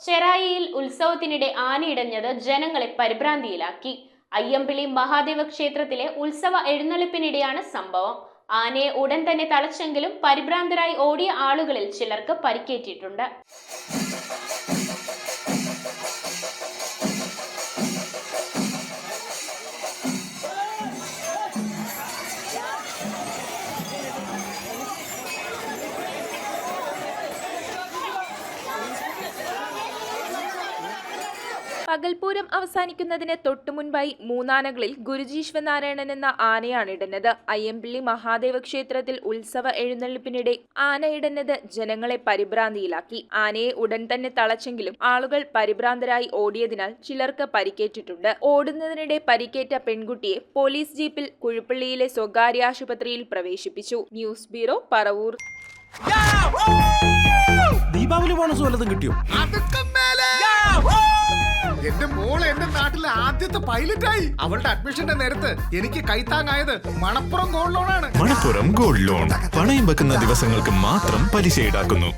ചെറായിയിൽ ഉത്സവത്തിനിടെ ആനയിടഞ്ഞത് ജനങ്ങളെ പരിഭ്രാന്തിയിലാക്കി. അയ്യമ്പിളി മഹാദേവ ക്ഷേത്രത്തിലെ ഉത്സവ എഴുന്നള്ളിപ്പിനിടെയാണ് സംഭവം. ആനയെ ഉടൻ തന്നെ തളച്ചെങ്കിലും പരിഭ്രാന്തരായി ഓടിയ ആളുകളിൽ ചിലർക്ക് പരിക്കേറ്റിട്ടുണ്ട്. പകൽപൂരം അവസാനിക്കുന്നതിന് തൊട്ടുമുൻപായി മൂന്നാനകളിൽ ഗുരുജീശ്വനാരായണൻ എന്ന ആനയാണ് ഇടഞ്ഞത്. അയ്യമ്പിള്ളി മഹാദേവ ക്ഷേത്രത്തിൽ ഉത്സവ എഴുന്നള്ളിപ്പിനിടെ ആന ഇടഞ്ഞത് ജനങ്ങളെ പരിഭ്രാന്തിയിലാക്കി. ആനയെ ഉടൻ തന്നെ തളച്ചെങ്കിലും ആളുകൾ പരിഭ്രാന്തരായി ഓടിയതിനാൽ ചിലർക്ക് പരിക്കേറ്റിട്ടുണ്ട്. ഓടുന്നതിനിടെ പരിക്കേറ്റ പെൺകുട്ടിയെ പോലീസ് ജീപ്പിൽ കുഴുപ്പള്ളിയിലെ സ്വകാര്യ ആശുപത്രിയിൽ പ്രവേശിപ്പിച്ചു. News bureau, Paravur. Deepavali bonus വല്ലതും കിട്ടിയോ? എന്റെ മോള് എന്റെ നാട്ടിലെ ആദ്യത്തെ പൈലറ്റായി. അവളുടെ അഡ്മിഷന്റെ നേരത്ത് എനിക്ക് കൈത്താങ്ങായത് മണപ്പുറം ഗോൾഡ് ലോണാണ്. മണപ്പുറം ഗോൾഡ് ലോൺ പണയം വെക്കുന്ന ദിവസങ്ങൾക്ക് മാത്രം പലിശ ഈടാക്കുന്നു.